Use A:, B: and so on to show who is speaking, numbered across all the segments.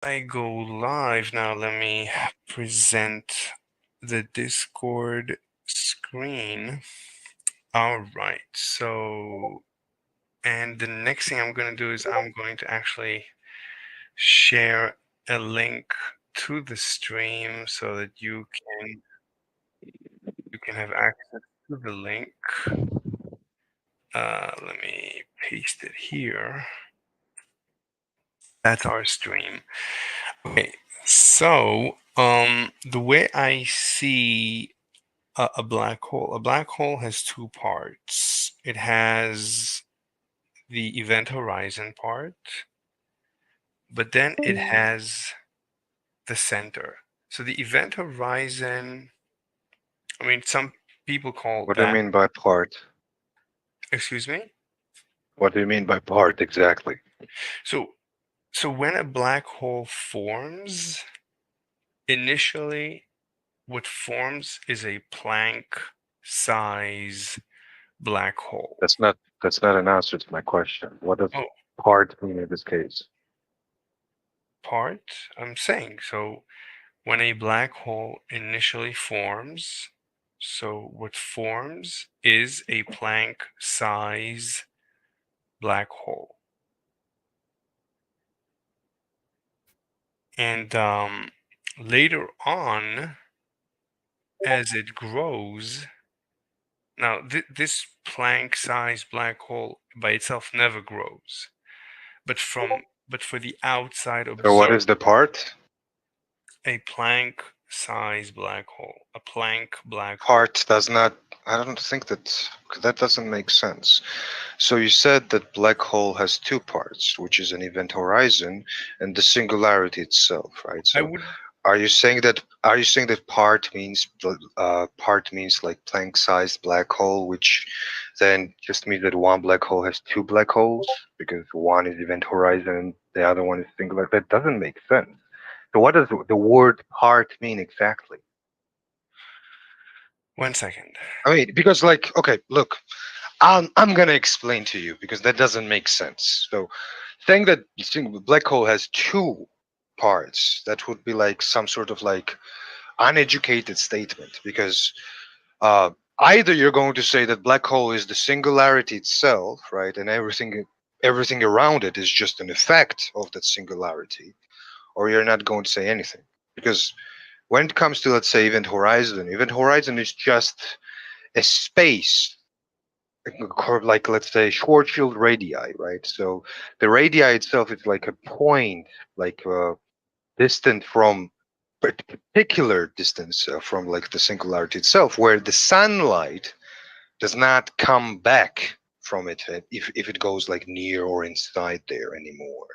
A: I go live now. Let me present the Discord screen. All right. So, and the next thing I'm going to do is I'm going to actually share a link to the stream so that you can have access to the link. Let me paste it here. That's our stream. Okay, so the way I see a black hole has two parts. It has the event horizon part, but then it has the center. So the event horizon, I mean, some people call
B: What do you
A: that,
B: mean by part?
A: excuse me.
B: What do you mean by part exactly?
A: So so when a black hole forms, initially what forms is a Planck size black hole.
B: That's not an answer to my question. What does
A: Oh,
B: part mean in this case?
A: part, I'm saying. So when a black hole initially forms, so what forms is a Planck size black hole. And later on, as it grows, now this Planck size black hole by itself never grows, but for the outside
B: So what
A: observer,
B: is the part?
A: a Planck size black hole, a Planck black hole.
B: Part does not. I don't think that doesn't make sense. So you said that black hole has two parts, which is an event horizon and the singularity itself, right?
A: I
B: So
A: would
B: are you saying that part means like Planck-sized black hole, which then just means that one black hole has two black holes because one is event horizon and the other one is singular? That doesn't make sense. So what does the word part mean exactly?
A: 1 second.
B: I mean, because like, okay, look, I'm gonna explain to you because that doesn't make sense. So, saying that black hole has two parts, that would be like some sort of like uneducated statement. Because uh, either you're going to say that black hole is the singularity itself, right, and everything around it is just an effect of that singularity, or you're not going to say anything. Because when it comes to, let's say, event horizon is just a space like, let's say, Schwarzschild radii, right? So the radii itself is like a point, like distant from particular distance from like the singularity itself, where the sunlight does not come back from it if it goes like near or inside there anymore.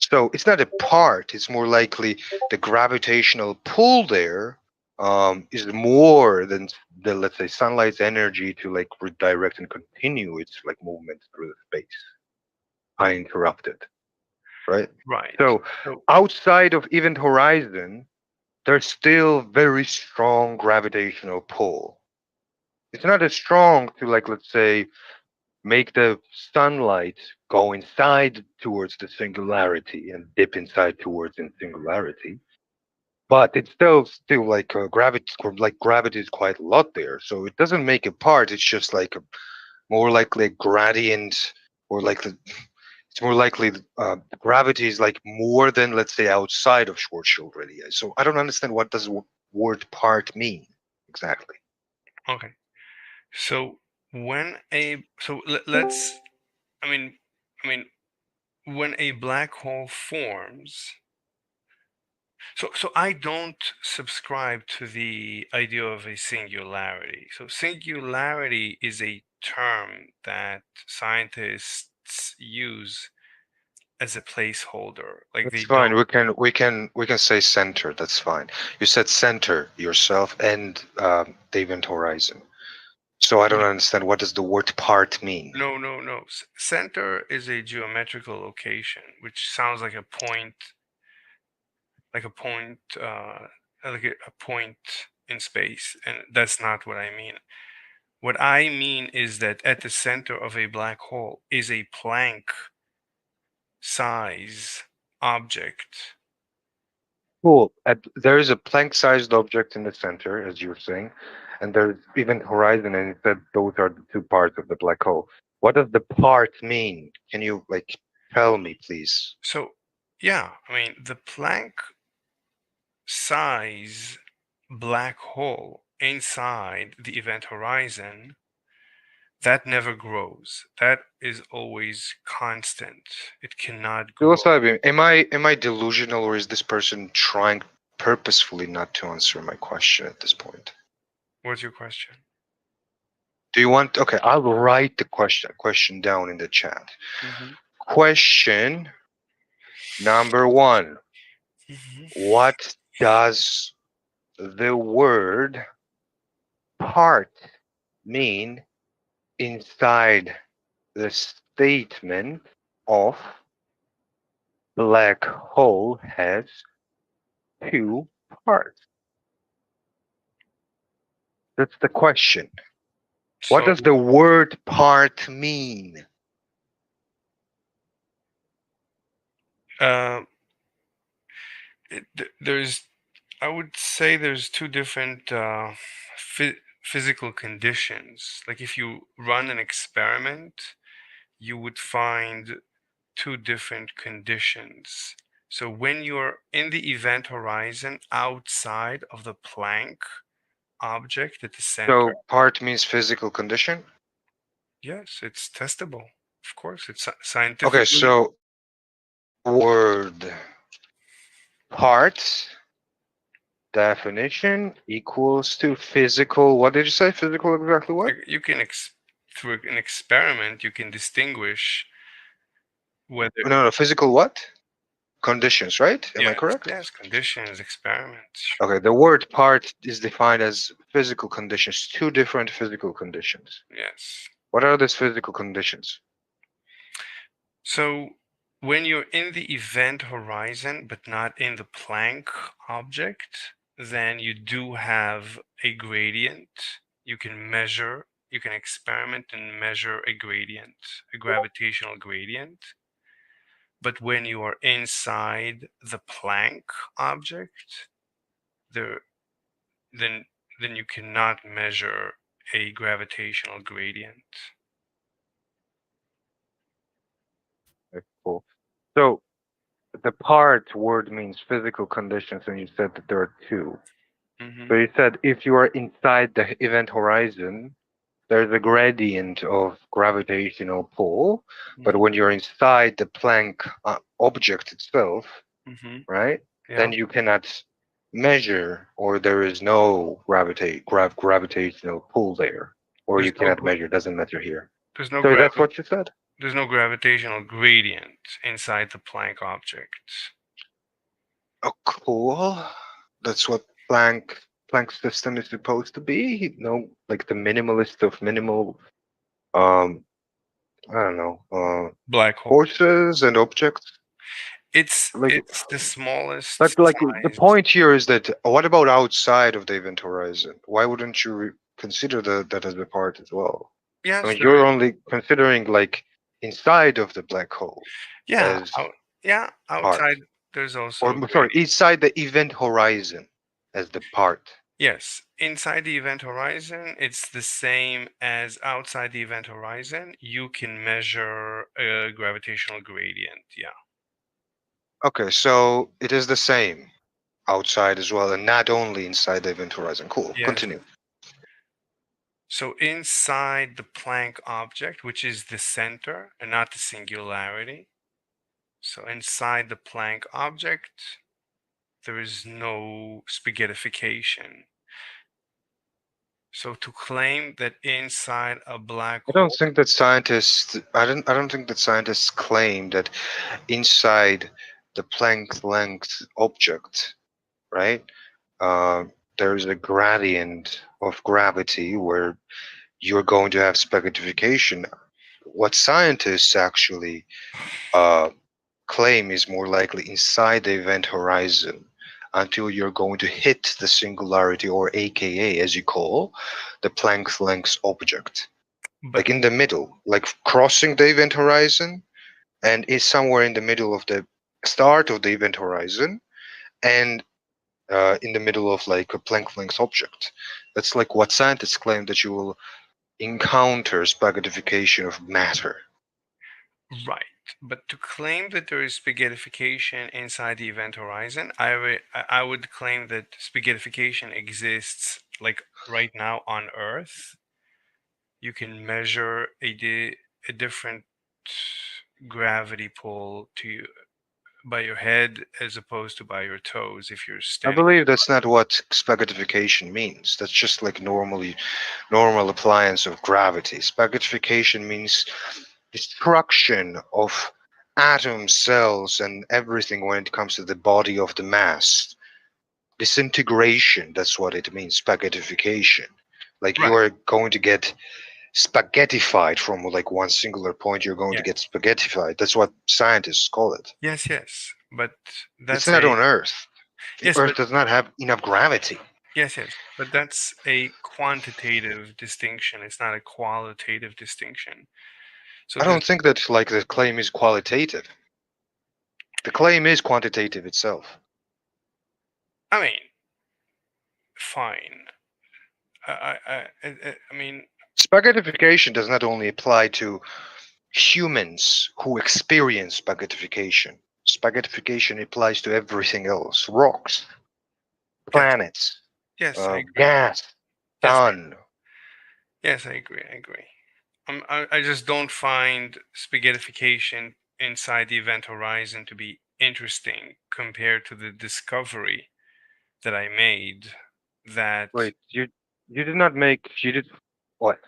B: So it's not a part, it's more likely the gravitational pull there is more than the, let's say, sunlight's energy to like redirect and continue its like movement through the space uninterrupted, right?
A: Right.
B: So
A: So
B: outside of event horizon, there's still very strong gravitational pull. It's not as strong to, like, let's say, make the sunlight go inside towards the singularity and dip inside towards the singularity, but it's still like gravity is quite a lot there, so it doesn't make a part. It's just like a more likely a gradient, or like it's more likely the gravity is like more than, let's say, outside of Schwarzschild radii. So I don't understand what does word part mean exactly.
A: okay. So when a so let's I mean I mean when a black hole forms, so I don't subscribe to the idea of a singularity. So singularity is a term that scientists use as a placeholder. Like
B: That's
A: they
B: fine.
A: don't.
B: We can say center. That's fine. You said center yourself and the event horizon. So I don't
A: No,
B: understand, what does the word part mean?
A: no, no, no. Center is a geometrical location, which sounds like a point, like a point in space, and that's not what I mean. What I mean is that at the center of a black hole is a Planck size object.
B: Cool. There is a Planck-sized object in the center, as you were saying, and there's even horizon, and it said those are the two parts of the black hole. What does the part mean? Can you like tell me, please?
A: So, yeah, I mean, the Planck size black hole inside the event horizon, that never grows. That is always constant. It cannot grow.
B: Psilocybin, am I delusional, or is this person trying purposefully not to answer my question at this point?
A: What's your question?
B: Do you want? Okay, I'll write the question down in the chat.
A: Hmm.
B: Question number one:
A: Hmm.
B: what does the word part mean inside the statement of black hole has two parts? That's the question. What
A: So,
B: does the word part mean?
A: uh, there's, I would say there's two different physical conditions. Like if you run an experiment, you would find two different conditions. So when you're in the event horizon outside of the Planck object at the center,
B: So part means physical condition.
A: yes, it's testable. Of course, it's
B: Okay,
A: scientifically.
B: so word part definition equals to physical. What did you say? Physical exactly what?
A: You can through an experiment, you can distinguish whether,
B: No, no, physical what? Conditions, right? Am I
A: yes,
B: correct?
A: yes, conditions, experiments.
B: Okay, the word part is defined as physical conditions, two different physical conditions.
A: Yes.
B: What are these physical conditions?
A: So when you're in the event horizon but not in the Planck object, then you do have a gradient. You can measure, you can experiment and measure a gradient, a gravitational gradient. But when you are inside the Planck object, there then then you cannot measure a gravitational gradient.
B: Okay, cool. So the part word means physical conditions, and you said that there are two.
A: Hmm.
B: So you said if you are inside the event horizon, there's a gradient of gravitational pull, but
A: Hmm.
B: when you're inside the Planck object itself,
A: Hmm.
B: right,
A: Yeah.
B: then you cannot measure, or there is no gravitational pull there, or
A: There's
B: you
A: no
B: cannot measure. Doesn't matter here.
A: there's no
B: So that's
A: gravity.
B: what you said.
A: There's no gravitational gradient inside the Planck object.
B: Oh, cool. That's what Planck system is supposed to be. Like the minimalist of minimal. I don't know.
A: Black hole.
B: Forces and objects. Like,
A: It's the smallest
B: like the
A: size.
B: point here is that what about outside of the event horizon? Why wouldn't you consider that as a part as well? I
A: Yes,
B: mean,
A: there
B: you're
A: is.
B: only considering like inside of the black hole
A: Yeah,
B: as
A: yeah,
B: part,
A: outside there's also
B: or
A: a
B: sorry,
A: gradient.
B: inside the event horizon as the part.
A: Yes, inside the event horizon, it's the same as outside the event horizon. You can measure a gravitational gradient. Yeah.
B: Okay, so it is the same outside as well, and not only inside the event horizon. Cool.
A: Yes.
B: Continue.
A: So inside the Planck object, which is the center and not the singularity. So inside the Planck object, there is no spaghettification. So to claim that inside a black
B: I don't
A: hole,
B: think that scientists. I don't think that scientists claim that inside the Planck length object, right? Uh, there's a gradient of gravity where you're going to have spaghettification. What scientists actually uh, claim is more likely inside the event horizon until you're going to hit the singularity, or AKA, as you call, the Planck length object.
A: but
B: Like in the middle, like crossing the event horizon, and is somewhere in the middle of the start of the event horizon, and in the middle of like a Planck length object. That's like what scientists claim that you will encounter spaghettification of matter.
A: Right. But to claim that there is spaghettification inside the event horizon, I would claim that spaghettification exists like right now on Earth. You can measure a different gravity pull by your head as opposed to by your toes if you're
B: I
A: standing.
B: believe that's not what spaghettification means. That's just like normal appliance of gravity. Spaghettification means destruction of atoms, cells, and everything when it comes to the body of the mass. Disintegration, that's what it means, spaghettification. Like
A: Right.
B: you're going to get spaghettified from like one singular point, you're going to
A: Yeah.
B: get spaghettified. That's what scientists call it.
A: Yes, yes. But
B: It's
A: that's
B: not
A: a
B: on Earth. The
A: yes,
B: Earth
A: but
B: does not have enough gravity.
A: yes, yes. But that's a quantitative distinction. It's not a qualitative distinction. So
B: I
A: the
B: don't think that like the claim is qualitative. The claim is quantitative itself.
A: I mean, fine. I mean,
B: Spaghettification does not only apply to humans who experience spaghettification. Spaghettification applies to everything else: rocks,
A: yes,
B: planets,
A: yes, I agree.
B: gas,
A: Yes,
B: sun.
A: yes, I agree. I agree. I just don't find spaghettification inside the event horizon to be interesting compared to the discovery that I made that,
B: Wait, you did not make you did what?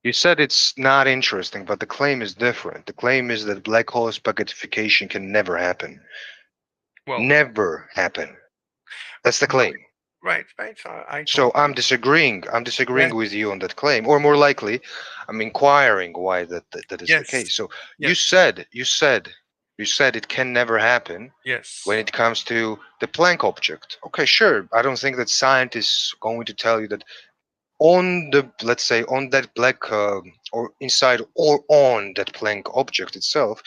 B: You said it's not interesting, but the claim is different. The claim is that black hole spaghettification can never happen.
A: well,
B: Never happen. That's the claim.
A: right. So I
B: So
A: totally,
B: I'm
A: yes,
B: disagreeing with you on that claim, or more likely, I'm inquiring why that is the
A: yes,
B: case. So you
A: yes,
B: said you said you said it can never happen when
A: yes,
B: it comes to the Planck object. Okay, sure. I don't think that scientists going to tell you that on the, let's say, on that black or inside or on that Planck object itself,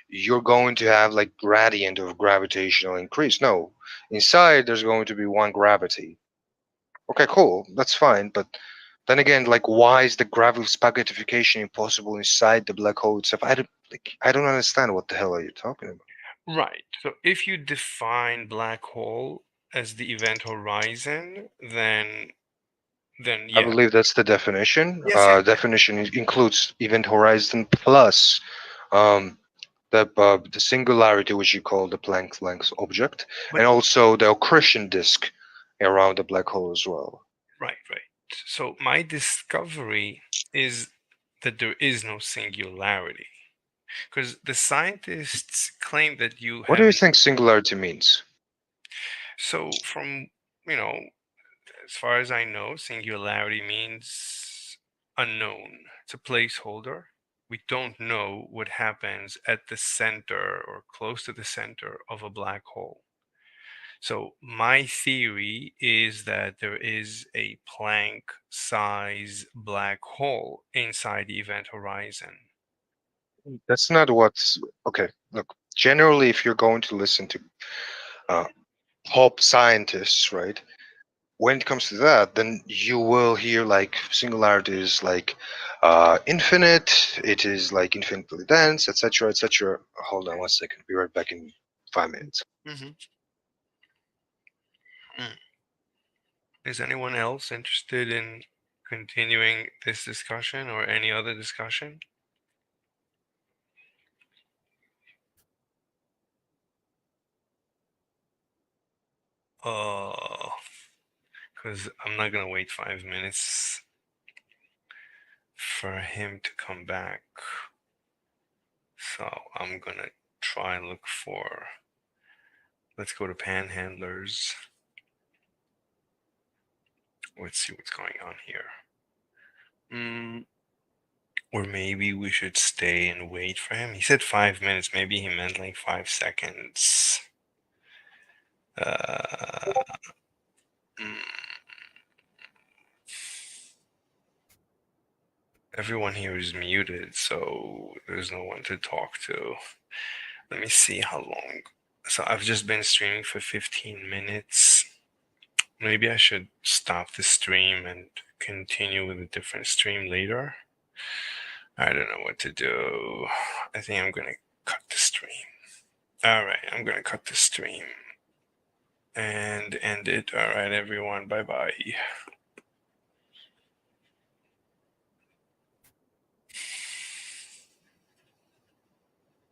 B: you're going to have like gradient of gravitational increase. No, inside there's going to be one gravity. Okay, cool. That's fine. But then again, like, why is the gravel spaghettification impossible inside the black hole itself? I don't understand. What the hell are you talking about?
A: right. So if you define black hole as the event horizon, then
B: I
A: yeah,
B: believe that's the definition.
A: yes, yes,
B: Definition includes event horizon plus um, the singularity, which you call the Planck length object,
A: but
B: and also the accretion disk around the black hole as well.
A: right. So my discovery is that there is no singularity because the scientists claim that you
B: What do
A: have.
B: you think singularity means?
A: So from, you know, as far as I know, singularity means unknown. It's a placeholder. We don't know what happens at the center or close to the center of a black hole. So my theory is that there is a Planck size black hole inside the event horizon.
B: That's not what's okay. Look, generally, if you're going to listen to uh, top scientists, right? When it comes to that, then you will hear like singularity is like infinite. It is like infinitely dense, etc., etc. Hold on one second. Be right back in 5 minutes.
A: Hmm. Is anyone else interested in continuing this discussion or any other discussion? Uh, because I'm not gonna wait 5 minutes for him to come back. So I'm gonna try and look for. Let's go to panhandlers. Let's see what's going on here. Mm, or maybe we should stay and wait for him. He said 5 minutes. Maybe he meant like 5 seconds. Uh, mm, everyone here is muted, so there's no one to talk to. Let me see how long. So I've just been streaming for 15 minutes. Maybe I should stop the stream and continue with a different stream later. I don't know what to do. I think I'm gonna cut the stream. All right, I'm gonna cut the stream and end it. All right, everyone. Bye bye.